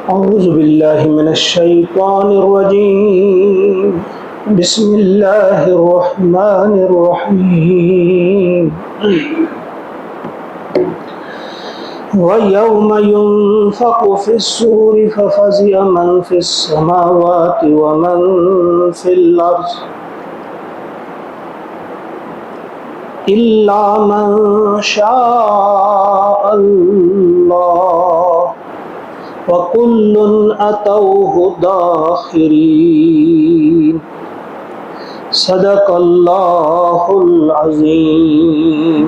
أعوذ بالله من الشيطان الرجيم. بسم الله الرحمن الرحيم. ويوم ينفخ في الصور ففزع من في السماوات ومن في الأرض إلا من شاء الله وكل أتوه داخرين. صدق اللہ العظیم.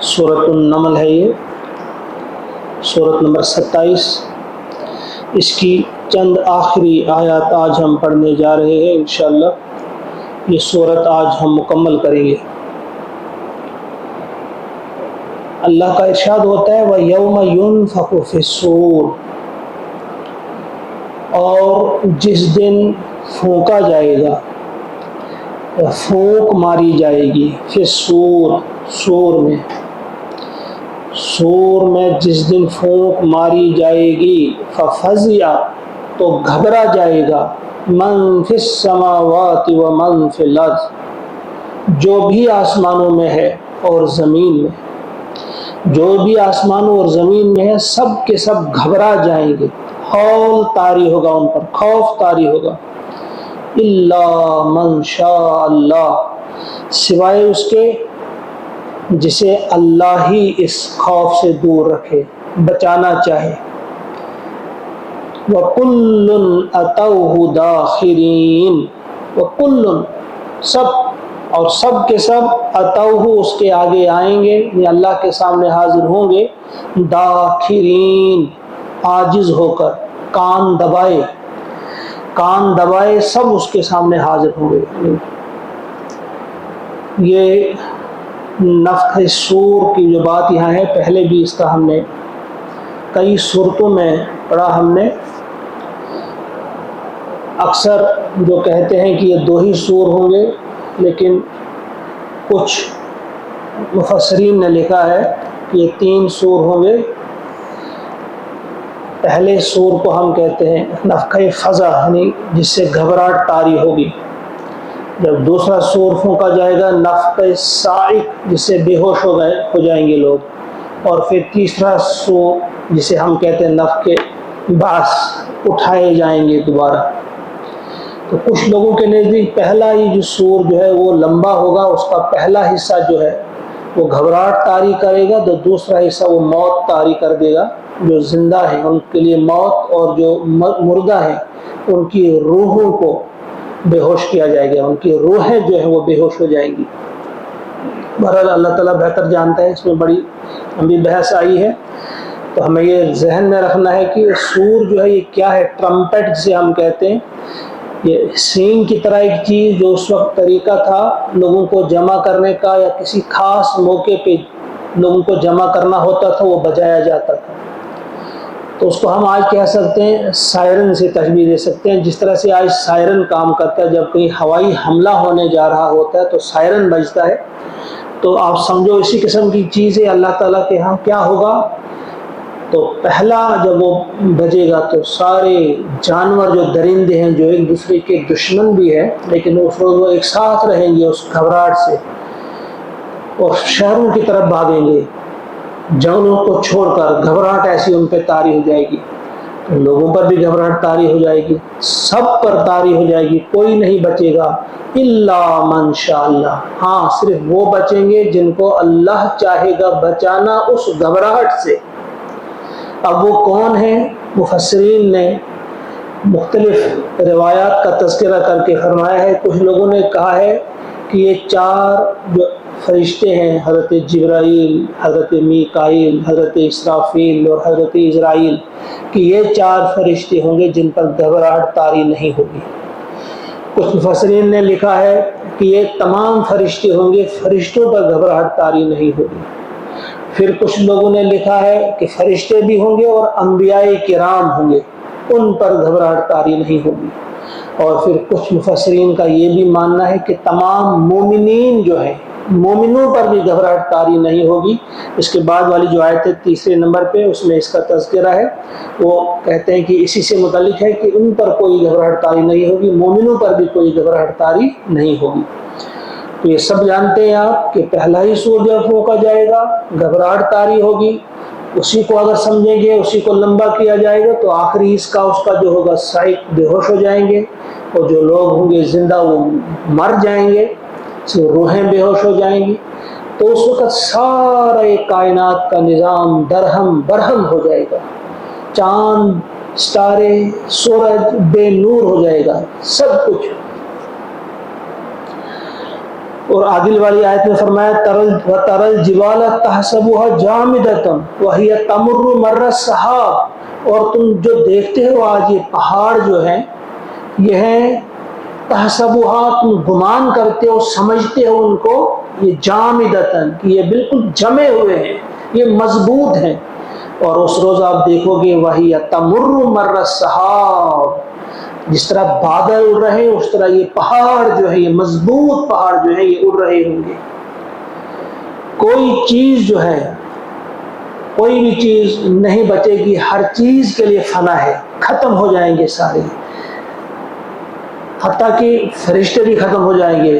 سورۃ النمل ہے یہ، سورۃ نمبر 27. اس کی چند آخری آیات آج ہم پڑھنے جا رہے ہیں انشاءاللہ. یہ سورۃ آج ہم مکمل کریں گے. اللہ کا ارشاد ہوتا ہے وَيَوْمَ يُنفَخُ فِي الصُّورِ، اور جس دن پھونکا جائے گا، پھونک ماری جائے گی، فی الصور، سور میں جس دن پھونک ماری جائے گی، ففزع، تو گھبرا جائے گا، من فی السماوات و من فی الارض، جو بھی آسمانوں میں ہے اور زمین میں، جو بھی آسمانوں اور زمین میں ہے سب کے سب گھبرا جائیں گے. ہول طاری ہوگا ان پر، خوف طاری ہوگا. الا من شاء اللہ، سوائے اس کے جسے اللہ ہی اس خوف سے دور رکھے، بچانا چاہے. وَكُلٌّ أَتَوْهُ دَاخِرِينَ، وَكُلٌّ، سب اور سب کے سب، اتوہ اس کے آگے آئیں گے، یعنی اللہ کے سامنے حاضر ہوں گے، داخرین، عاجز ہو کر، کان دبائے سب اس کے سامنے حاضر ہوں گے. یہ نفخ صور کی جو بات یہاں ہے، پہلے بھی اس کا ہم نے کئی صورتوں میں پڑھا. ہم نے اکثر جو کہتے ہیں کہ یہ 2 ہی صور ہوں گے، لیکن کچھ مفسرین نے لکھا ہے کہ یہ 3 صور ہوں گے. پہلے صور کو ہم کہتے ہیں نفخہ فزع، یعنی جس سے گھبراہٹ طاری ہوگی. جب دوسرا صور پھونکا جائے گا نفخہ صاعق، جس سے بے ہوش ہو جائیں گے لوگ. اور پھر تیسرا صور جسے ہم کہتے ہیں نفخہ بعث، اٹھائے جائیں گے دوبارہ. تو کچھ لوگوں کے نزدیک پہلا ہی جو صور جو ہے وہ لمبا ہوگا، اس کا پہلا حصہ جو ہے وہ گھبراہٹ طاری کرے گا، تو دوسرا حصہ وہ موت طاری کر دے گا. جو زندہ ہیں ان کے لیے موت، اور جو مردہ ہیں ان کی روحوں کو بے ہوش کیا جائے گا، ان کی روحیں جو ہیں وہ بے ہوش ہو جائیں گی. بہرحال اللہ تعالیٰ بہتر جانتا ہے، اس میں بڑی لمبی بحث آئی ہے. تو ہمیں یہ ذہن میں رکھنا ہے کہ صور جو ہے یہ کیا ہے. ٹرمپٹ جسے ہم کہتے ہیں، یہ سینگ کی طرح ایک چیز جو اس وقت طریقہ تھا لوگوں کو جمع کرنے کا، یا کسی خاص موقع پہ لوگوں کو جمع کرنا ہوتا تھا، وہ بجایا جاتا تھا. تو اس کو ہم آج کہہ سکتے ہیں سائرن سے تشبیہ دے سکتے ہیں. جس طرح سے آج سائرن کام کرتا ہے، جب کہیں ہوائی حملہ ہونے جا رہا ہوتا ہے تو سائرن بجتا ہے. تو آپ سمجھو اسی قسم کی چیز ہے. اللہ تعالیٰ کے ہاں کیا ہوگا، تو پہلا جب وہ بجے گا تو سارے جانور جو درندے ہیں، جو ایک دوسرے کے دشمن بھی ہیں لیکن وہ ایک ساتھ رہیں گے اس گھبراہٹ سے، اور شہروں کی طرف بھاگیں گے جنگلوں کو چھوڑ کر. گھبراہٹ ایسی ان پہ طاری ہو جائے گی، تو لوگوں پر بھی گھبراہٹ طاری ہو جائے گی، سب پر طاری ہو جائے گی، کوئی نہیں بچے گا. الا من شاء اللہ، ہاں صرف وہ بچیں گے جن کو اللہ چاہے گا بچانا اس گھبراہٹ سے. اب وہ کون ہیں؟ مفسرین نے مختلف روایات کا تذکرہ کر کے فرمایا ہے. کچھ لوگوں نے کہا ہے کہ یہ 4 جو فرشتے ہیں، حضرت جبرائیل، حضرت میکائیل، حضرت اسرافیل اور حضرت عزرائیل، کہ یہ 4 فرشتے ہوں گے جن پر گھبراہٹ طاری نہیں ہوگی. کچھ مفسرین نے لکھا ہے کہ یہ تمام فرشتے ہوں گے، فرشتوں پر گھبراہٹ طاری نہیں ہوگی. پھر کچھ لوگوں نے لکھا ہے کہ فرشتے بھی ہوں گے اور انبیاء کرام ہوں گے، ان پر گھبراہٹ طاری نہیں ہوگی. اور پھر کچھ مفسرین کا یہ بھی ماننا ہے کہ تمام مومنین جو ہیں مومنوں پر بھی گھبراہٹ طاری نہیں ہوگی۔ اس کے بعد والی جو آیت ہے تیسرے نمبر پہ، اس میں اس کا تذکرہ ہے، وہ کہتے ہیں کہ اسی سے متعلق ہے کہ ان پر کوئی گھبراہٹ طاری نہیں ہوگی، مومنوں پر بھی کوئی گھبراہٹ طاری نہیں ہوگی۔ تو یہ سب جانتے ہیں آپ کہ پہلا ہی سور جب پھونکا جائے گا گھبراہٹ طاری ہوگی، اسی کو اگر سمجھیں گے، اسی کو لمبا کیا جائے گا تو آخری اس کا جو ہوگا صاعق، بے ہوش ہو جائیں گے، اور جو لوگ ہوں گے زندہ وہ مر جائیں گے، روحیں بے ہوش ہو جائیں گی۔ تو اس وقت سارا کائنات کا نظام درہم برہم ہو جائے گا، چاند، ستارے، سورج بے نور ہو جائے گا، سب کچھ۔ اور عادل والی آیت میں فرمایا وَتَرَى الْجِبَالَ تَحْسَبُهَا جَامِدَةً وَهِيَ تَمُرُّ مَرَّ السَّحَابِ، اور تم جو دیکھتے ہو آج یہ پہاڑ جو ہیں، یہ ہیں تَحْسَبُهَا، تم گمان کرتے ہو، سمجھتے ہو ان کو، یہ جامدتاً کہ یہ بالکل جمے ہوئے ہیں، یہ مضبوط ہیں، اور اس روز آپ دیکھو گے وَهِيَ تَمُرُّ مَرَّ السَّحَابِ، جس طرح بادل اڑ رہے ہیں اس طرح یہ پہاڑ جو ہے، یہ مضبوط پہاڑ جو ہے یہ اڑ رہے ہوں گے۔ کوئی چیز جو ہے، کوئی بھی چیز نہیں بچے گی، ہر چیز کے لیے فنا ہے، ختم ہو جائیں گے سارے، حتیٰ کہ فرشتے بھی ختم ہو جائیں گے۔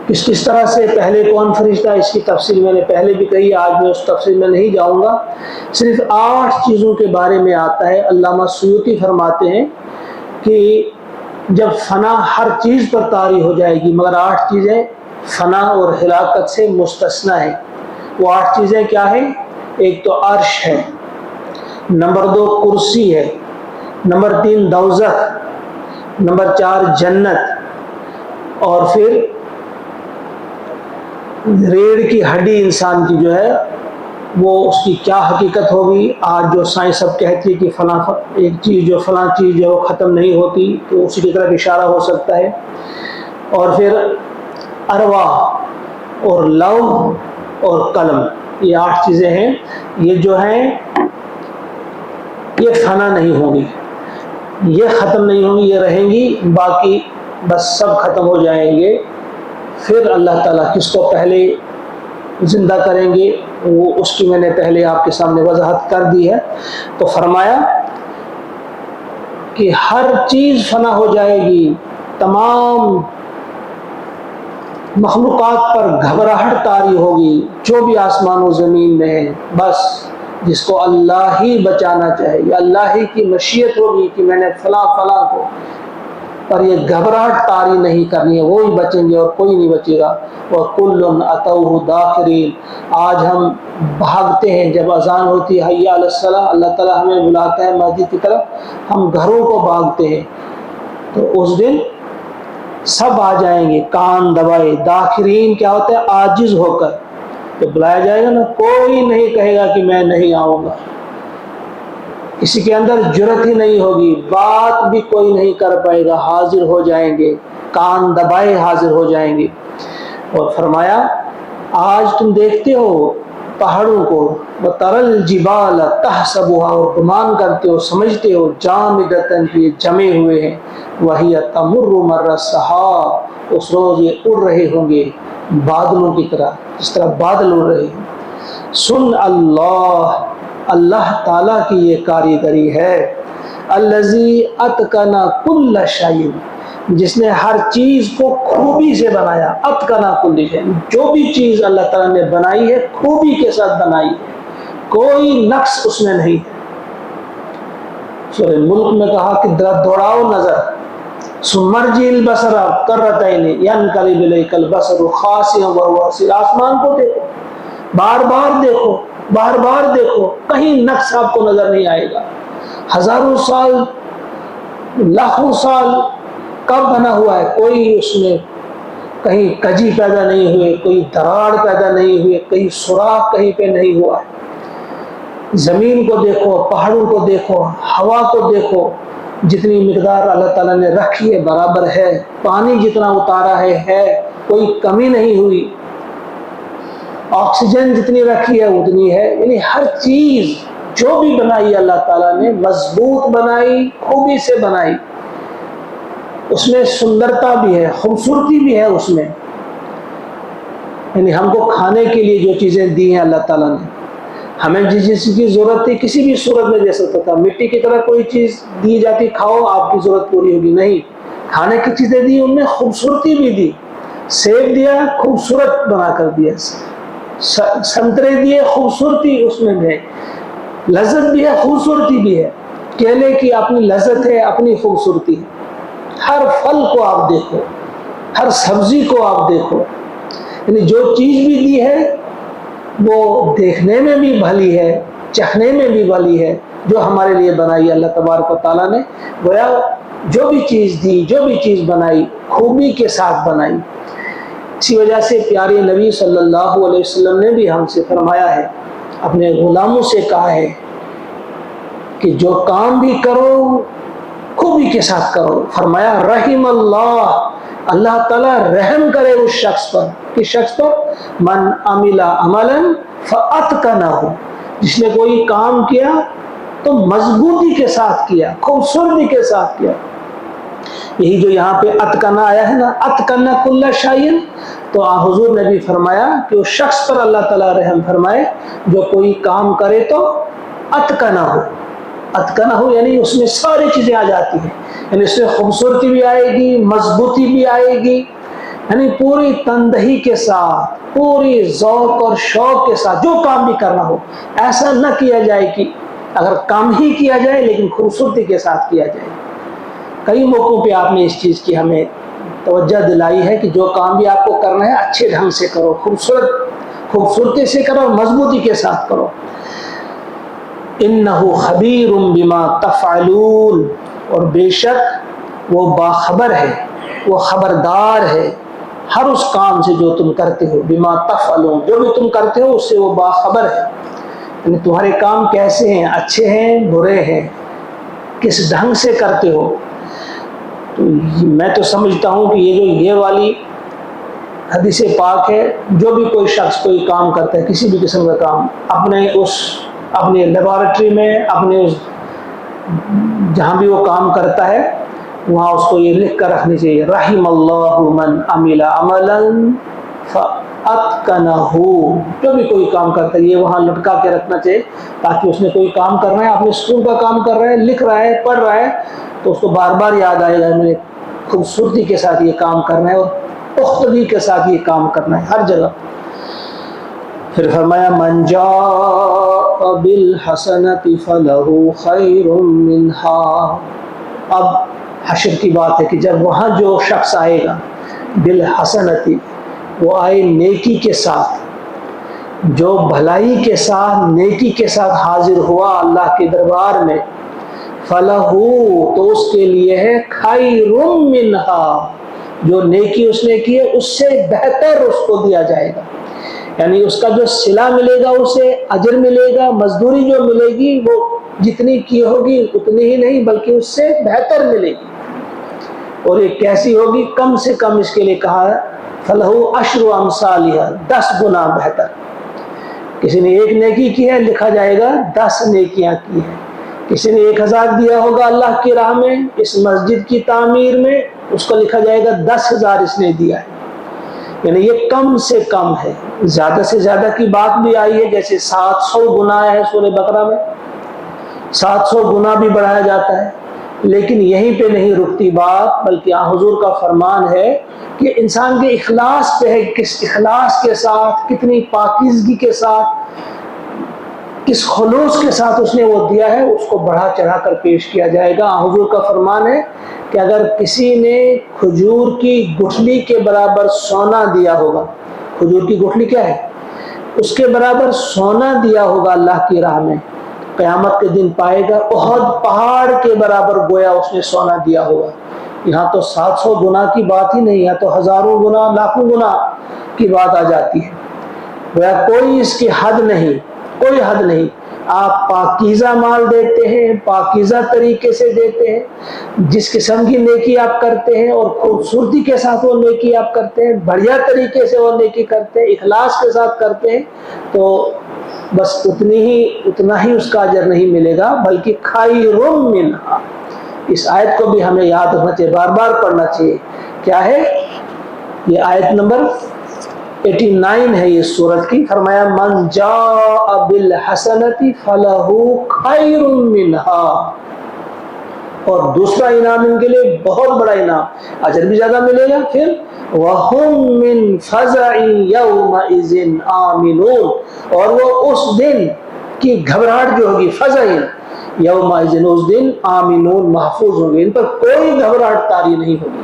کس طرح سے، پہلے کون فرشتہ، اس کی تفصیل میں نے پہلے بھی کہی، آج میں اس تفصیل میں نہیں جاؤں گا۔ صرف 8 چیزوں کے بارے میں آتا ہے۔ علامہ سیوطی فرماتے ہیں کہ جب فنا ہر چیز پر طاری ہو جائے گی، مگر 8 چیزیں فنا اور ہلاکت سے مستثنی ہیں۔ وہ 8 چیزیں کیا ہیں؟ ایک تو عرش ہے، نمبر 2 کرسی ہے، نمبر 3 دوزخ، نمبر 4 جنت، اور پھر ریڑھ کی ہڈی انسان کی جو ہے وہ اس کی کیا حقیقت ہوگی۔ آج جو سائنس اب کہتی ہے کہ فلاں ایک چیز جو فلاں چیز جو وہ ختم نہیں ہوتی، تو اسی کی طرف اشارہ ہو سکتا ہے۔ اور پھر ارواح اور لوح اور قلم، یہ 8 چیزیں ہیں، یہ جو ہیں یہ فنا نہیں ہوں گی، یہ ختم نہیں ہوں گی، یہ رہیں گی، باقی بس سب ختم ہو جائیں گے۔ پھر اللہ تعالیٰ کس کو پہلے زندہ کریں گے، وہ اس کی میں نے پہلے آپ کے سامنے وضاحت کر دی ہے۔ تو فرمایا کہ ہر چیز فنا ہو جائے گی، تمام مخلوقات پر گھبراہٹ طاری ہوگی، جو بھی آسمان و زمین میں ہے، بس جس کو اللہ ہی بچانا چاہے، یا اللہ ہی کی مشیت ہوگی کہ میں نے فلاں فلاں کو، پر یہ گھبراہٹ طاری نہیں کرنی ہے، وہی بچیں گے اور کوئی نہیں بچے گا۔ وَكُلٌّ أَتَوْهُ دَاخِرِينَ، آج ہم بھاگتے ہیں، جب اذان ہوتی ہے حَيَّ عَلَى الصَّلَاةِ، اللہ تعالیٰ ہمیں بلاتا ہے مسجد کی طرف، ہم گھروں کو بھاگتے ہیں، تو اس دن سب آ جائیں گے کان دبائے۔ داخرین کیا ہوتا ہے؟ عاجز ہو کر، تو بلایا جائے گا نا، کوئی نہیں کہے گا کہ میں نہیں آؤں گا، کسی کے اندر جرت ہی نہیں ہوگی، بات بھی کوئی نہیں کر پائے گا، حاضر ہو جائیں گے، کان دبائے حاضر ہو جائیں گے۔ اور فرمایا آج تم دیکھتے ہو پہاڑوں کو، وَتَرَى الْجِبَالَ تَحْسَبُهَا، اور گمان کرتے ہو، سمجھتے ہو، جامدتاً کہ یہ جمے ہوئے ہیں، وَهِيَ تَمُرُّ مَرَّ السَّحَابِ، اس روز یہ اڑ رہے ہوں گے بادلوں کی طرح، جس طرح بادل اڑ رہے ہیں۔ سن اللہ، اللہ تعالیٰ کی یہ کاریگری ہے، الذی اتقن کل شیء، جس نے ہر چیز کو خوبی سے بنایا، اتقن کل شیء، جو بھی چیز اللہ تعالیٰ نے بنائی ہے خوبی کے ساتھ بنائی ہے، کوئی نقص اس میں نہیں ہے۔ سورہ ملک میں کہا کہ دوڑاؤ نظر، ثم ارجع البصر کرتین ینقلب الیک البصر خاسئا وهو حسیر، آسمان کو دیکھو، بار بار دیکھو، بار بار دیکھو، کہیں نقص آپ کو نظر نہیں آئے گا۔ ہزاروں سال، لاکھوں سال کب بنا ہوا ہے، کوئی اس میں کہیں کجی پیدا نہیں ہوئے، کوئی دراڑ پیدا نہیں ہوئے، کہیں سوراخ کہیں پہ نہیں ہوا ہے۔ زمین کو دیکھو، پہاڑوں کو دیکھو، ہوا کو دیکھو، جتنی مقدار اللہ تعالیٰ نے رکھی ہے برابر ہے، پانی جتنا اتارا ہے، کوئی کمی نہیں ہوئی، آکسیجن جتنی رکھی ہے اتنی ہے، یعنی ہر چیز جو بھی بنائی اللہ تعالیٰ نے مضبوط بنائی، خوبی سے بنائی، اس میں سندرتا بھی ہے، خوبصورتی بھی ہے اس میں۔ یعنی ہم کو کھانے کے لیے جو چیزیں دی ہیں اللہ تعالیٰ نے، ہمیں جس کی ضرورت تھی کسی بھی صورت میں دے سکتا تھا. مٹی کی طرح کوئی چیز دی جاتی کھاؤ آپ کی ضرورت پوری ہوگی، نہیں، کھانے کی چیزیں دی، ان میں خوبصورتی بھی دی. سیب دیا خوبصورت بنا کر دیا، سنترے دیے خوبصورتی اس میں ہے، لذت بھی ہے خوبصورتی بھی ہے. کیلے کی اپنی لذت ہے، اپنی خوبصورتی ہے. ہر پھل کو آپ دیکھو، ہر سبزی کو آپ دیکھو، یعنی جو چیز بھی دی ہے وہ دیکھنے میں بھی بھلی ہے، چکھنے میں بھی بھلی ہے، جو ہمارے لیے بنائی اللہ تبارک و تعالیٰ نے. گویا جو بھی چیز دی، جو بھی چیز بنائی خوبی کے ساتھ بنائی. اسی وجہ سے پیارے نبی صلی اللہ علیہ وسلم نے بھی ہم سے فرمایا ہے، اپنے غلاموں سے کہا ہے کہ جو کام بھی کرو خوبی کے ساتھ کرو. فرمایا رحم اللہ، اللہ تعالیٰ رحم کرے اس شخص پر. کس شخص پر؟ من عمل عملا فاتقنہ، جس نے کوئی کام کیا تو مضبوطی کے ساتھ کیا، خوبصورتی کے ساتھ کیا. یہی جو یہاں پہ اتقنہ آیا ہے نا، اتقنہ کل شیء، تو حضور نے بھی فرمایا کہ اس شخص پر اللہ تعالیٰ رحم فرمائے جو کوئی کام کرے تو اتقنہ ہو. اتقنہ ہو یعنی اس میں ساری چیزیں آ جاتی ہیں، یعنی اس میں خوبصورتی بھی آئے گی، مضبوطی بھی آئے گی، یعنی پوری تندہی کے ساتھ، پوری ذوق اور شوق کے ساتھ جو کام بھی کرنا ہو. ایسا نہ کیا جائے کہ اگر کام ہی کیا جائے لیکن خوبصورتی کے ساتھ کیا جائے. کئی موقعوں پہ آپ نے اس چیز کی ہمیں توجہ دلائی ہے کہ جو کام بھی آپ کو کرنا ہے اچھے ڈھنگ سے کرو، خوبصورتی سے کرو، مضبوطی کے ساتھ کرو. انہ خبیر بما تفعلون، اور بے شک وہ باخبر ہے، وہ خبردار ہے ہر اس کام سے جو تم کرتے ہو. بما تفعلون، جو بھی تم کرتے ہو اس سے وہ باخبر ہے. یعنی تمہارے کام کیسے ہیں، اچھے ہیں برے ہیں، کس ڈھنگ سے کرتے ہو. تو میں تو سمجھتا ہوں کہ یہ والی حدیث پاک ہے، جو بھی کوئی شخص کوئی کام کرتا ہے، کسی بھی قسم کا کام، اپنے لیبارٹری میں، اپنے جہاں بھی وہ کام کرتا ہے وہاں اس کو یہ لکھ کر رکھنی چاہیے، رحم اللہ من عمل عملا فاتقنہ. جو بھی کوئی کام کرتا ہے یہ وہاں لٹکا کے رکھنا چاہیے، تاکہ اس نے کوئی کام کرنا ہے، اپنے اسکول کا کام کر رہا ہے، لکھ رہا ہے، پڑھ رہا ہے، تو اس کو بار بار یاد آئے گا میں نے خوبصورتی کے ساتھ یہ کام کرنا ہے اور پختگی کے ساتھ یہ کام کرنا ہے ہر جگہ. پھر فرمایا من جاء بالحسنۃ فلہ خیر منہا. اب حشر کی بات ہے کہ جب وہاں جو شخص آئے گا بالحسنۃ، وہ آئے نیکی کے ساتھ، جو بھلائی کے ساتھ نیکی کے ساتھ حاضر ہوا اللہ کے دربار میں، فلہ، تو اس کے لیے ہے خیر منہا، جو نیکی اس نے کی ہے اس سے بہتر اس کو دیا جائے گا. یعنی اس کا جو صلہ ملے گا، اسے اجر ملے گا، مزدوری جو ملے گی وہ جتنی کی ہوگی اتنی ہی نہیں بلکہ اس سے بہتر ملے گی. اور یہ کیسی ہوگی؟ کم سے کم اس کے لیے کہا ہے فلہ عشر امثالھا، 10 گنا بہتر. کسی نے ایک نیکی کی ہے لکھا جائے گا 10 نیکیاں کی ہیں. کسی نے 1000 دیا ہوگا اللہ کی راہ میں اس مسجد کی تعمیر میں، اس کو لکھا جائے گا 10,000 اس نے دیا ہے. یعنی یہ کم سے کم ہے. زیادہ سے زیادہ کی بات بھی آئی ہے، جیسے 700 گنا ہے سورہ بقرہ میں، 700 گنا بھی بڑھایا جاتا ہے. لیکن یہیں پہ نہیں رکتی بات، بلکہ حضور کا فرمان ہے کہ انسان کے اخلاص پہ ہے، کس اخلاص کے ساتھ، کتنی پاکیزگی کے ساتھ، کس خلوص کے ساتھ اس نے وہ دیا ہے، اس کو بڑھا چڑھا کر پیش کیا جائے گا. حضور کا فرمان ہے کہ اگر کسی نے کھجور کی گٹھلی کے برابر سونا دیا ہوگا، کھجور کی گٹھلی کیا ہے؟ اس کے برابر سونا دیا ہوگا اللہ کی راہ میں، قیامت کے دن پائے گا احد پہاڑ کے برابر گویا اس نے سونا دیا ہوگا. یہاں تو 700 گنا کی بات ہی نہیں، یہاں تو ہزاروں گنا، لاکھوں گنا کی بات آ جاتی ہے. گویا کوئی اس کی حد نہیں، کوئی حد نہیں. آپ پاکیزہ مال دیتے ہیں، پاکیزہ طریقے سے دیتے ہیں، جس قسم کی نیکی آپ کرتے ہیں اور خوبصورتی کے ساتھ وہ نیکی آپ کرتے ہیں، بڑھیا طریقے سے وہ نیکی کرتے ہیں، اخلاص کے ساتھ کرتے ہیں، تو بس اتنا ہی اس کا اجر نہیں ملے گا بلکہ خیر منہا. اس آیت کو بھی ہمیں یاد رکھنا چاہیے، بار بار پڑھنا چاہیے. کیا ہے یہ؟ آیت نمبر 89 ہے یہ سورت کی. فرمایا من جاء بالحسنۃ فلہ خیر منہا، اور دوسرا انعام ان کے لیے بہت بڑا انعام، اجر بھی زیادہ ملے گا. پھر وَهُمْ مِنْ فَزَعٍ يَوْمَئِذٍ آمِنُونَ، اور وہ اس دن کی گھبراہٹ جو ہوگی، فزع یومئذ، اس دن آمنون، محفوظ ہوں گے، ان پر کوئی گھبراہٹ طاری نہیں ہوگی.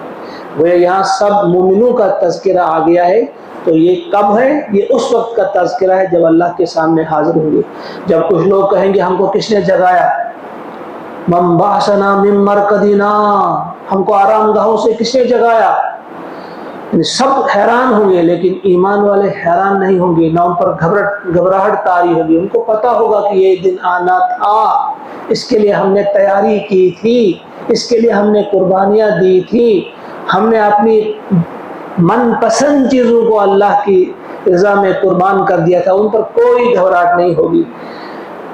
وہ یہاں سب مومنوں کا تذکرہ آ گیا ہے. تو یہ کب ہے؟ یہ اس وقت کا تذکرہ ہے جب اللہ کے سامنے حاضر ہوں گے. جب کچھ لوگ کہیں گے ہم کو کس نے جگایا، من بعثنا من مرقدنا، ہم کو آرام گاہوں سے کس نے جگایا. سب حیران ہوں گے، لیکن ایمان والے حیران نہیں ہوں گے، نہ ان پر گھبراہٹ طاری ہوگی. ان کو پتا ہوگا کہ یہ دن آنا تھا، اس کے لیے ہم نے تیاری کی تھی، اس کے لیے ہم نے قربانیاں دی تھی، ہم نے اپنی من پسند چیزوں کو اللہ کی رضا میں قربان کر دیا تھا. ان پر کوئی گھبراہٹ نہیں ہوگی.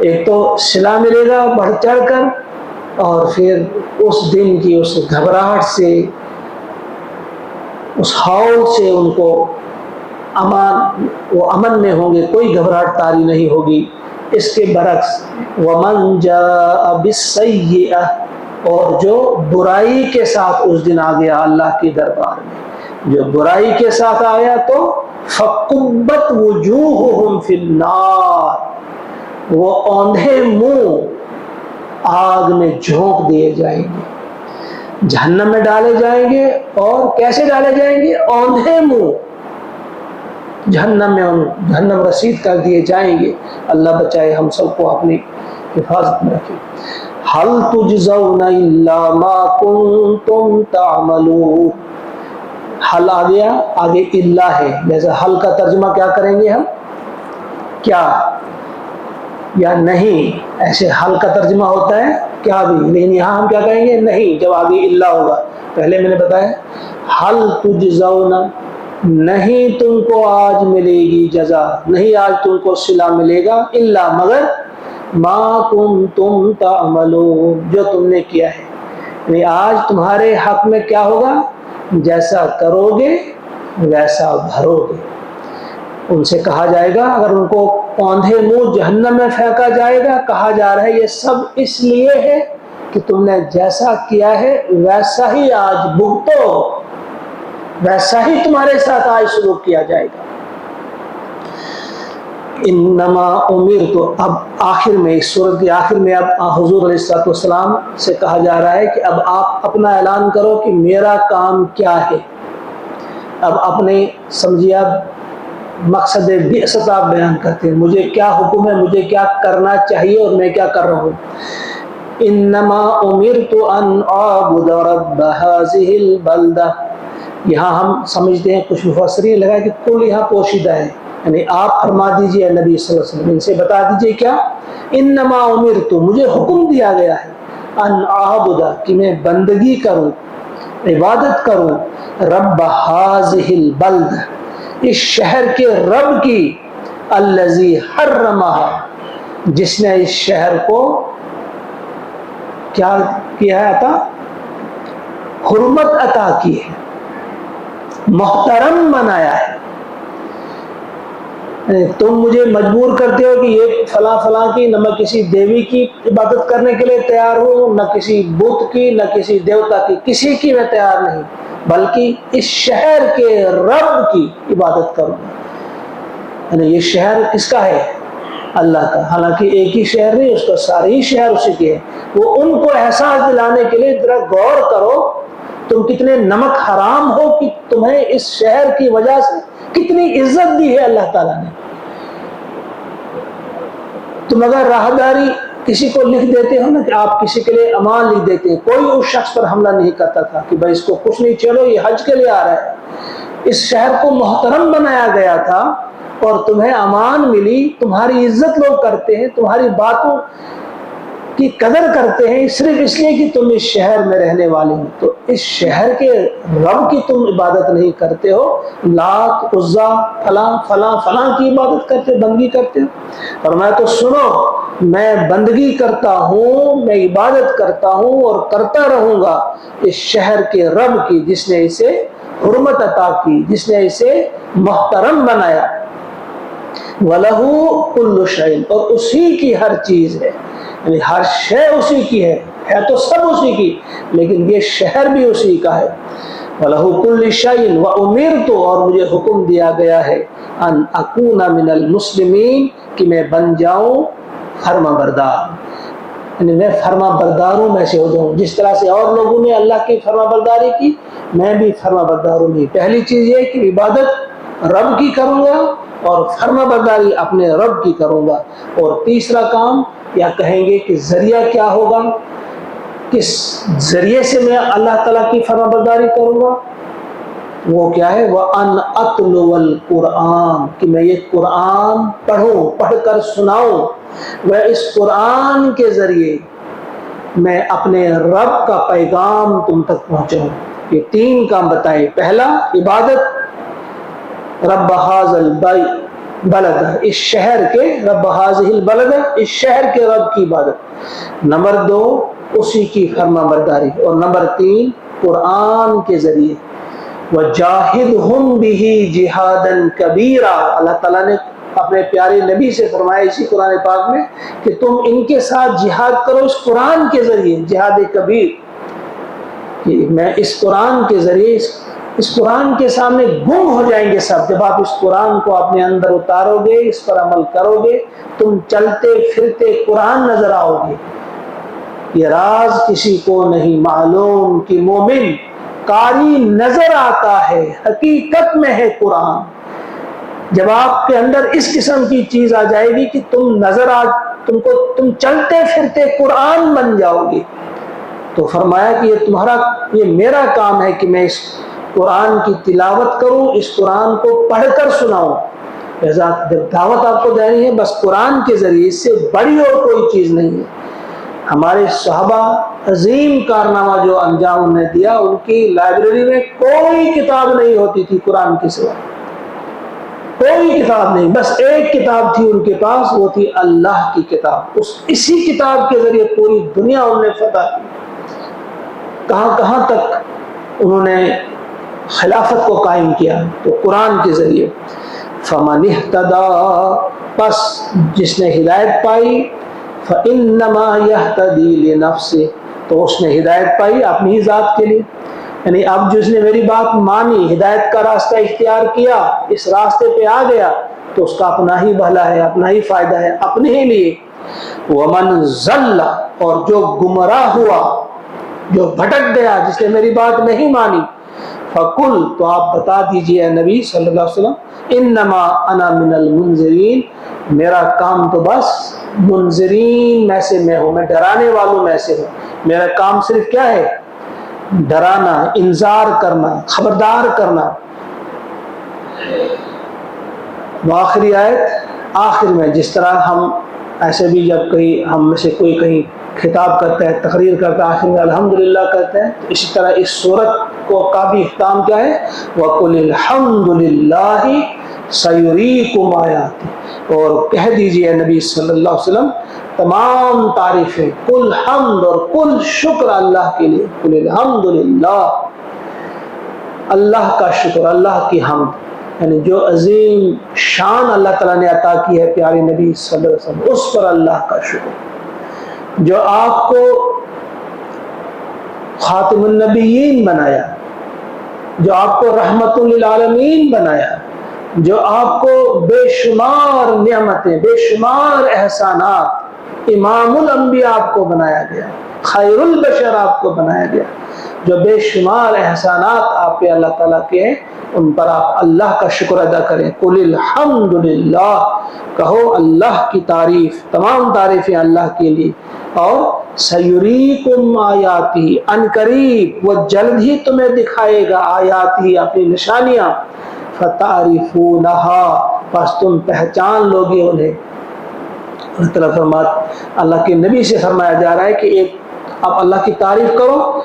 ایک تو صلہ ملے گا بڑھ چڑھ کر، اور پھر اس دن کی اس گھبراہٹ سے، اس ہول سے ان کو امان، وہ امن میں ہوں گے، کوئی گھبراہٹ طاری نہیں ہوگی. اس کے برعکس وَمَنْ جَاءَ بِالسَّيِّئَةِ، اور جو برائی کے ساتھ اس دن آ گیا اللہ کی دربار میں، جو برائی کے ساتھ آیا تو فَقُبَّتْ وُجُوهُهُمْ فِي النَّارِ، وہ اوندھے منہ آگ میں جھونک دیے جائیں گے، جہنم میں ڈالے جائیں گے. اور کیسے ڈالے جائیں گے؟ اوندھے منہ جہنم میں، جہنم رسید کر دیے جائیں گے. اللہ بچائے ہم سب کو اپنی حفاظت میں رکھے. هل تجزون الا ما کنتم تعملون، حل آ گیا، آگے الا ہے، جیسے حل کا ترجمہ کیا کریں گے ہم، کیا یا نہیں. ایسے حل کا ترجمہ ہوتا ہے کیا بھی، لیکن یہاں ہم کیا کہیں گے، نہیں، جب آگے الا ہوگا. پہلے میں نے بتایا حل تجزون، نہیں تم کو آج ملے گی جزا، نہیں آج تم کو صلہ ملے گا، الا مگر ما کنتم تعملون، جو تم نے کیا ہے. یعنی آج تمہارے حق میں کیا ہوگا، جیسا کرو گے ویسا بھرو گے. ان سے کہا جائے گا، اگر ان کو اوندھے منہ جہنم میں پھینکا جائے گا، کہا جا رہا ہے یہ سب اس لیے ہے کہ تم نے جیسا کیا ہے ویسا ہی آج بھگتو، ویسا ہی تمہارے ساتھ آج سلوک کیا جائے گا. انما امرت، اب آخر میں، اس سورت کے آخر میں اب حضور علیہ الصلوۃ والسلام سے کہا جا رہا ہے کہ اب آپ اپنا اعلان کرو کہ میرا کام کیا ہے. اب اپنے سمجھیے، اب مقصد بعثت آپ بیان کرتے ہیں، مجھے کیا حکم ہے، مجھے کیا کرنا چاہیے اور میں کیا کر رہا ہوں. انما امرت ان اعبد رب هذه البلدہ، یہاں ہم سمجھتے ہیں، کچھ مفسرین لگا کہ کل یہاں پوشیدہ ہے، یعنی آپ فرما دیجئے نبی صلی اللہ علیہ وسلم، ان سے بتا دیجئے کیا، انما امرت، مجھے حکم دیا گیا ہے، ان اعبد، کہ میں بندگی کروں، عبادت کروں، رب هذه البلدہ، اس شہر کے رب کی، الذی حرمها، جس نے اس شہر کو کیا کیا ہے، عطا، حرمت عطا کی ہے، محترم بنایا ہے. تم مجھے مجبور کرتے ہو کہ یہ فلاں فلاں کی، نہ میں کسی دیوی کی عبادت کرنے کے لیے تیار ہوں، نہ کسی بت کی، نہ کسی دیوتا کی، کسی کی میں تیار نہیں، بلکہ اس شہر کے رب کی عبادت کروں. یعنی یہ شہر کس کا ہے؟ اللہ کا. حالانکہ ایک ہی شہر نہیں، اس کا سارے ہی شہر اسی کے ہیں. وہ ان کو احساس دلانے کے لیے ذرا غور کرو، تم کتنے نمک حرام ہو کہ تمہیں اس شہر کی وجہ سے کتنی عزت دی ہے اللہ تعالیٰ نے. تم اگر راہداری کسی کو لکھ دیتے ہو نا، کہ آپ کسی کے لیے امان لکھ دیتے ہیں، کوئی اس شخص پر حملہ نہیں کرتا تھا کہ بھائی اس کو کچھ نہیں، چلو یہ حج کے لیے آ رہا ہے. اس شہر کو محترم بنایا گیا تھا اور تمہیں امان ملی، تمہاری عزت لوگ کرتے ہیں، تمہاری باتوں کی قدر کرتے ہیں، صرف اس لیے کہ تم اس شہر میں رہنے والے ہو. تو اس شہر کے رب کی تم عبادت نہیں کرتے ہو، لات، عزا، فلاں فلاں فلاں کی عبادت کرتے، بندگی کرتے ہو. اور میں تو سنو، میں بندگی کرتا ہوں، میں عبادت کرتا ہوں اور کرتا رہوں گا اس شہر کے رب کی، جس نے اسے حرمت عطا کی، جس نے اسے محترم بنایا۔ وَلَهُ كُلُّ شَيْءٍ، اور اسی کی ہر چیز ہے، یعنی ہر شے اسی کی ہے تو سب اسی کی، لیکن یہ شہر بھی اسی کا ہے۔ وَلَهُ كُلُّ شَيْءٍ وَأُمِرْتُ، اور مجھے حکم دیا گیا ہے، ان اکون من المسلمین، کہ میں بن جاؤں فرما بردار، یعنی میں فرما برداروں میں سے ہو جاؤں۔ جس طرح سے اور لوگوں نے اللہ کی فرما برداری کی، میں بھی فرما برداروں میں۔ پہلی چیز یہ کہ عبادت رب کی کروں گا اور فرما برداری اپنے رب کی کروں گا۔ اور تیسرا کام یا کہیں گے کہ ذریعہ کیا ہوگا، کس ذریعے سے میں اللہ تعالیٰ کی فرما برداری کروں گا، وہ کیا ہے، وَأَنْ أَتْلُوَ الْقُرْآنَ، کہ میں یہ قرآن پڑھوں، پڑھ کر سناؤں۔ وہ اس قرآن کے ذریعے میں اپنے رب کا پیغام تم تک پہنچاؤں۔ یہ تین کام بتائے۔ پہلا عبادت، رب ھذا البلد، اس شہر کے، رب ھذہ البلد، اس شہر کے رب کی عبادت۔ نمبر دو اسی کی فرما برداری، اور نمبر تین قرآن کے ذریعے وَجَاهِدْهُمْ بِهِ جِهَادًا كَبِيرًا، اللہ تعالیٰ نے اپنے پیارے نبی سے فرمایا اسی قرآن پاک میں کہ تم ان کے ساتھ جہاد کرو اس قرآن کے ذریعے، جہاد کبیر، کہ میں اس قرآن کے ذریعے، اس قرآن کے سامنے گم ہو جائیں گے سب۔ جب آپ اس قرآن کو اپنے اندر اتارو گے، اس پر عمل کرو گے، تم چلتے پھرتے قرآن نظر آؤ گے۔ یہ راز کسی کو نہیں معلوم کہ مومن قاری نظر آتا ہے، حقیقت میں ہے قرآن۔ جب آپ کے اندر اس قسم کی چیز آ جائے گی کہ تم چلتے پھرتے قرآن بن جاؤ گے، تو فرمایا کہ یہ میرا کام ہے کہ میں اس قرآن کی تلاوت کروں، اس قرآن کو پڑھ کر سناؤں۔ لہذا جب دعوت آپ کو دینی ہے بس قرآن کے ذریعے، اس سے بڑی اور کوئی چیز نہیں ہے۔ ہمارے صحابہ عظیم کارنامہ جو انجام انہوں نے دیا، ان کی لائبریری میں کوئی کتاب نہیں ہوتی تھی قرآن کے سوا، کوئی کتاب نہیں، بس ایک کتاب تھی ان کے پاس، وہ تھی اللہ کی کتاب۔ اسی کتاب کے ذریعے پوری دنیا انہوں نے فتح کی، کہاں کہاں تک انہوں نے خلافت کو قائم کیا، تو قرآن کے ذریعے۔ فَمَنِ اهْتَدَىٰ، پس جس نے ہدایت پائی، فَإِنَّمَا يَهْتَدِي لِنَفْسِهِ، تو اس نے ہدایت پائی اپنی ہی ذات کے لیے۔ یعنی اب جس نے میری بات مانی، ہدایت کا راستہ اختیار کیا، اس راستے پہ آ گیا، تو اس کا اپنا ہی بھلا ہے، اپنا ہی فائدہ ہے، اپنے ہی لیے۔ وَمَنْ ضَلَّ، اور جو گمراہ ہوا، جو بھٹک گیا، جس نے میری بات نہیں مانی، فَقُلْ، تو آپ بتا دیجئے اے نبی صلی اللہ علیہ وسلم، انما انا من المنذرین، میرا کام تو بس منذرین میں سے میں ہوں، میں ڈرانے والوں میں سے ہوں۔ میرا کام صرف کیا ہے؟ ڈرانا، انذار کرنا، خبردار کرنا۔ آخری آیت آخر میں، جس طرح ہم ایسے بھی جب کہیں ہم میں سے کوئی کہیں خطاب کرتا ہے، تقریر کرتا ہے، آخر میں الحمدللہ کہتے ہیں، تو اسی طرح اس سورت کو کا بھی اختتام کیا ہے؟ وَقُلِ الْحَمْدُ لِلَّهِ سَيُرِيكُمْ آیَاتِهِ، اور کہہ دیجئے نبی صلی اللہ علیہ وسلم تمام تعریفیں، کل حمد اور کل شکر اللہ کے لیے، قُلِ الْحَمْدُ لِلَّهِ، اللہ کا شکر، اللہ کی حمد، یعنی جو عظیم شان اللہ تعالیٰ نے عطا کی ہے پیارے نبی صلی اللہ علیہ وسلم، اس پر اللہ کا شکر، جو آپ کو خاتم النبیین بنایا، جو آپ کو رحمت للعالمین بنایا، جو آپ کو بے شمار نعمتیں، بے شمار احسانات، امام الانبیاء آپ کو بنایا گیا، خیر البشر آپ کو بنایا گیا، جو بے شمار احسانات آپ پہ اللہ تعالیٰ کے ہیں، ان پر آپ اللہ کا شکر ادا کریں۔ قُلِ الْحَمْدُ لِلَّهِ، کہو اللہ کی تعریف، تمام تعریفیں اللہ کے لیے۔ اور سَيُرِيكُمْ آیَاتِهِ، ان قریب وہ جلد ہی تمہیں دکھائے گا آیاتِ، اپنی نشانیاں، فَتَعْرِفُونَهَا، پس تم پہچان لوگے انہیں۔ اللہ تعالیٰ فرماتا، اللہ کے نبی سے فرمایا جا رہا ہے کہ ایک آپ اللہ کی تعریف کرو،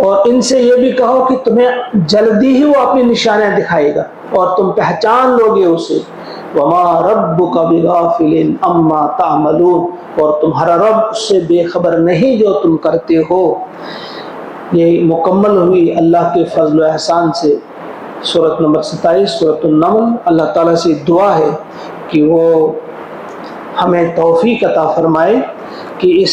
اور ان سے یہ بھی کہو کہ تمہیں جلدی ہی وہ اپنی نشانیاں دکھائے گا اور تم پہچان لوگے اسے۔ وَمَا رَبُّكَ بِغَافِلٍ عَمَّا تَعْمَلُونَ، اور تمہارا رب اس سے بے خبر نہیں جو تم کرتے ہو۔ یہ مکمل ہوئی اللہ کے فضل و احسان سے سورۃ نمبر 27 سورۃ النمل۔ اللہ تعالیٰ سے دعا ہے کہ وہ ہمیں توفیق عطا فرمائے کہ اس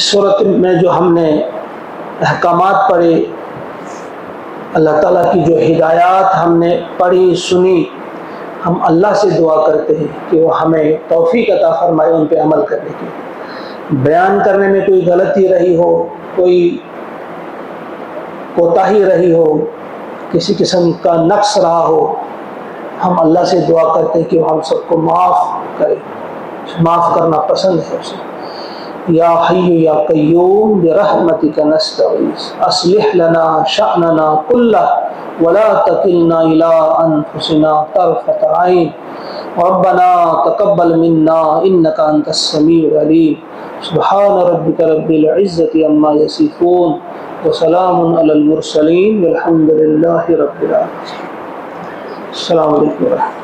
صورت میں جو ہم نے احکامات پڑھے، اللہ تعالیٰ کی جو ہدایات ہم نے پڑھی سنی، ہم اللہ سے دعا کرتے ہیں کہ وہ ہمیں توفیق عطا فرمائے ان پہ عمل کرنے کی۔ بیان کرنے میں کوئی غلطی رہی ہو، کوئی کوتاہی رہی ہو، کسی قسم کا نقص رہا ہو، ہم اللہ سے دعا کرتے ہیں کہ وہ ہم سب کو معاف کرے، معاف کرنا پسند ہے اسے۔ یا حی یا قیوم برحمتک نستغیث اصلح لنا شأننا کلہ ولا تکلنا الی انفسنا طرفۃ عین ربنا تقبل منا انک انت السمیع العلیم سبحان ربک رب العزۃ عما یصفون وسلام علی المرسلین والحمد للہ رب العالمین۔ السلام علیکم ورحمۃ اللہ۔